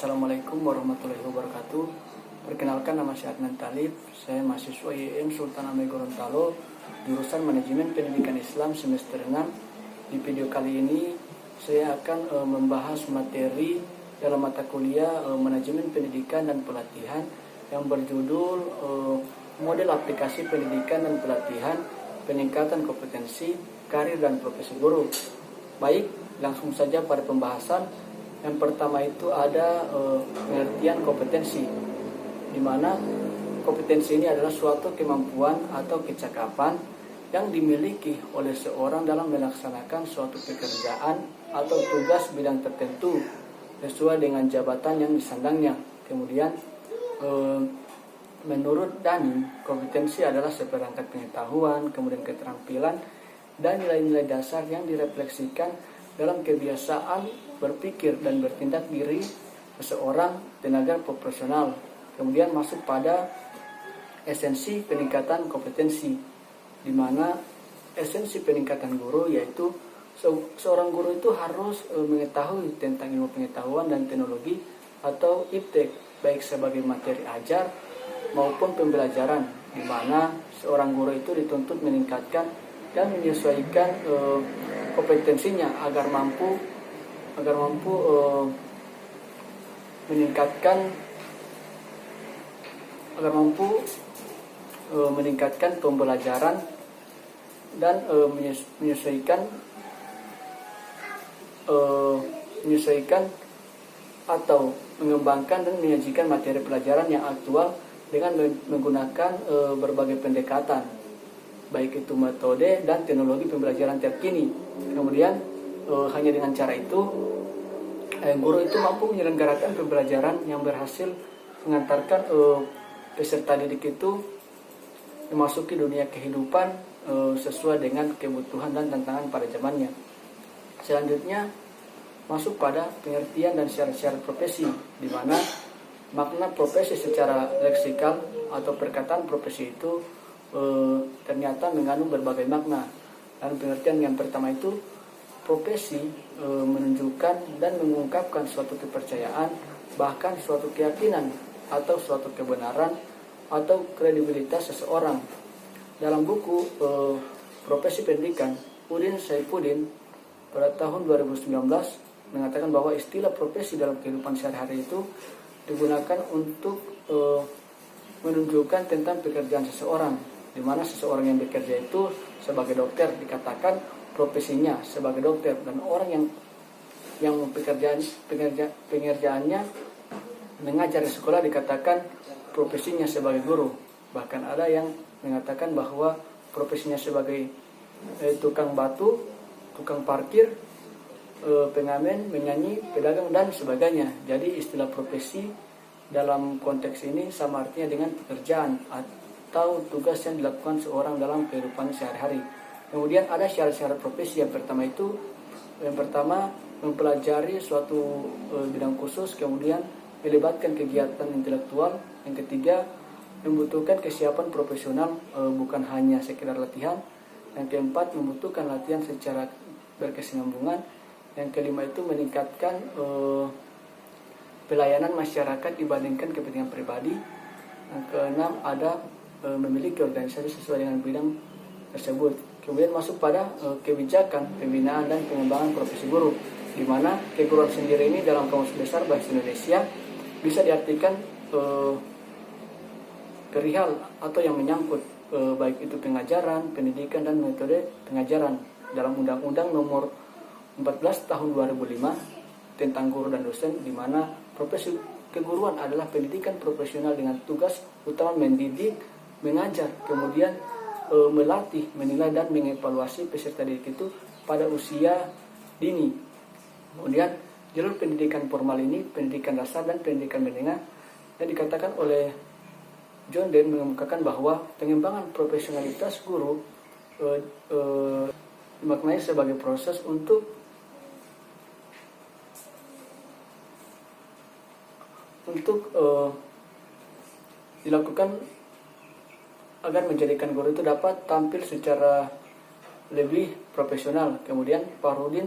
Assalamualaikum warahmatullahi wabarakatuh. Perkenalkan, nama saya Adnan Talib. Saya mahasiswa IAIN Sultan Hamengkubuwono Gorontalo, jurusan Manajemen Pendidikan Islam semester 6. Di video kali ini saya akan membahas materi dalam mata kuliah Manajemen Pendidikan dan Pelatihan yang berjudul Model Aplikasi Pendidikan dan Pelatihan, Peningkatan Kompetensi, Karir dan Profesi Guru. Baik, langsung saja pada pembahasan. Yang pertama itu ada pengertian kompetensi, di mana kompetensi ini adalah suatu kemampuan atau kecakapan yang dimiliki oleh seorang dalam melaksanakan suatu pekerjaan atau tugas bidang tertentu sesuai dengan jabatan yang disandangnya. Kemudian menurut Dani, kompetensi adalah seperangkat pengetahuan, kemudian keterampilan dan nilai-nilai dasar yang direfleksikan dalam kebiasaan berpikir dan bertindak diri seseorang tenaga profesional. Kemudian masuk pada esensi peningkatan kompetensi, di mana esensi peningkatan guru yaitu seorang guru itu harus mengetahui tentang ilmu pengetahuan dan teknologi atau iptek, baik sebagai materi ajar maupun pembelajaran, di mana seorang guru itu dituntut meningkatkan dan menyesuaikan kompetensinya agar mampu meningkatkan pembelajaran dan menyesuaikan atau mengembangkan dan menyajikan materi pelajaran yang aktual dengan menggunakan berbagai pendekatan, baik itu metode dan teknologi pembelajaran terkini. Kemudian hanya dengan cara itu guru itu mampu menyelenggarakan pembelajaran yang berhasil mengantarkan peserta didik itu memasuki dunia kehidupan sesuai dengan kebutuhan dan tantangan pada zamannya. Selanjutnya masuk pada pengertian dan syarat-syarat profesi, di mana makna profesi secara leksikal atau perkataan profesi itu ternyata mengandung berbagai makna. Dan pengertian yang pertama itu, profesi menunjukkan dan mengungkapkan suatu kepercayaan, bahkan suatu keyakinan atau suatu kebenaran atau kredibilitas seseorang. Dalam buku Profesi Pendidikan, Udin Saifuddin pada tahun 2019 mengatakan bahwa istilah profesi dalam kehidupan sehari-hari itu digunakan untuk menunjukkan tentang pekerjaan seseorang, di mana seseorang yang bekerja itu sebagai dokter dikatakan profesinya sebagai dokter, dan orang yang pengerjaannya mengajar di sekolah dikatakan profesinya sebagai guru. Bahkan ada yang mengatakan bahwa profesinya sebagai tukang batu, tukang parkir, pengamen, penyanyi, pedagang dan sebagainya. Jadi istilah profesi dalam konteks ini sama artinya dengan pekerjaan atau tugas yang dilakukan seorang dalam kehidupan sehari-hari. Kemudian ada syarat-syarat profesi. Yang pertama mempelajari suatu bidang khusus, kemudian melibatkan kegiatan intelektual. Yang ketiga membutuhkan kesiapan profesional, bukan hanya sekedar latihan. Yang keempat membutuhkan latihan secara berkesinambungan. Yang kelima itu meningkatkan pelayanan masyarakat dibandingkan kepentingan pribadi. Yang keenam ada memiliki organisasi sesuai dengan bidang tersebut. Kemudian masuk pada kebijakan, pembinaan dan pengembangan profesi guru, di mana keguruan sendiri ini dalam Kamus Besar Bahasa Indonesia bisa diartikan perihal atau yang menyangkut baik itu pengajaran, pendidikan dan metode pengajaran. Dalam Undang-Undang Nomor 14 Tahun 2005 tentang guru dan dosen, di mana profesi keguruan adalah pendidikan profesional dengan tugas utama mendidik, mengajar, kemudian melatih, menilai dan mengevaluasi peserta didik itu pada usia dini. Kemudian jalur pendidikan formal ini, pendidikan dasar dan pendidikan menengah, yang dikatakan oleh John Dane mengemukakan bahwa pengembangan profesionalitas guru dimaknai sebagai proses untuk dilakukan agar menjadikan guru itu dapat tampil secara lebih profesional. Kemudian Farudin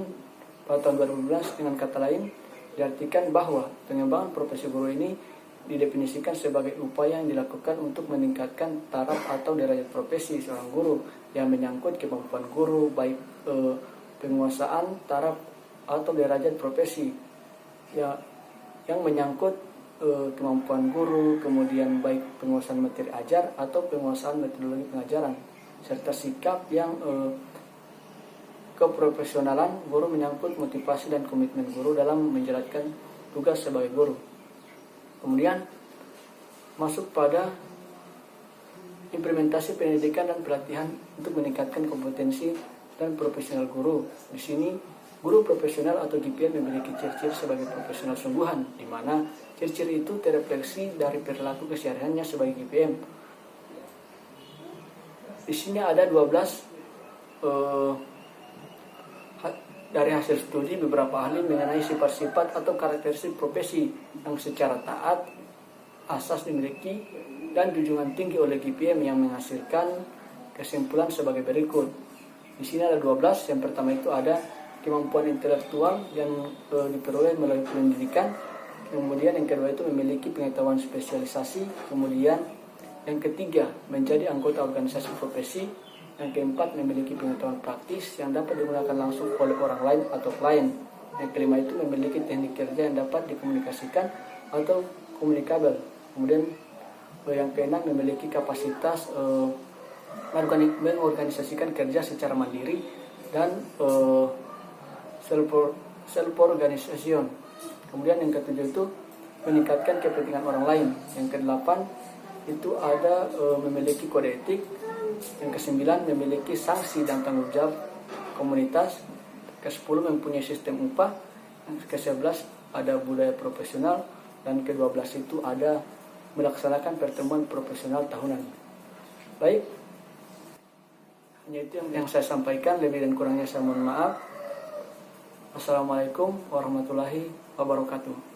pada tahun 2012 dengan kata lain Diartikan bahwa pengembangan profesi guru ini didefinisikan sebagai upaya yang dilakukan untuk meningkatkan taraf atau derajat profesi seorang guru yang menyangkut kemampuan guru, baik penguasaan taraf atau derajat profesi ya, yang menyangkut kemampuan guru, kemudian baik penguasaan materi ajar atau penguasaan metodologi pengajaran, serta sikap yang keprofesionalan guru menyangkut motivasi dan komitmen guru dalam menjalankan tugas sebagai guru. Kemudian masuk pada implementasi pendidikan dan pelatihan untuk meningkatkan kompetensi dan profesional guru. Di sini guru profesional atau GPM memiliki ciri-ciri sebagai profesional sungguhan, di mana ciri-ciri itu terefleksi dari perilaku kesehariannya sebagai GPM. Di sini ada 12 dari hasil studi beberapa ahli mengenai sifat-sifat atau karakteristik profesi yang secara taat, asas dimiliki, dan junjungan tinggi oleh GPM yang menghasilkan kesimpulan sebagai berikut. Di sini ada 12. Yang pertama itu ada kemampuan intelektual yang diperoleh melalui pendidikan. Kemudian yang kedua itu memiliki pengetahuan spesialisasi. Kemudian yang ketiga menjadi anggota organisasi profesi. Yang keempat memiliki pengetahuan praktis yang dapat digunakan langsung oleh orang lain atau klien. Yang kelima itu memiliki teknik kerja yang dapat dikomunikasikan atau komunikabel. Kemudian yang keenam memiliki kapasitas mengorganisasikan kerja secara mandiri dan self-organization. Kemudian yang ketujuh itu meningkatkan kepentingan orang lain. Yang kedelapan itu ada memiliki kode etik. Yang kesembilan memiliki sanksi dan tanggung jawab komunitas. Ke-10 mempunyai sistem upah. Yang ke-11 ada budaya profesional. Dan ke-12 itu ada melaksanakan pertemuan profesional tahunan. Baik, hanya itu yang saya sampaikan. Lebih dan kurangnya saya mohon maaf. Assalamualaikum warahmatullahi wabarakatuh.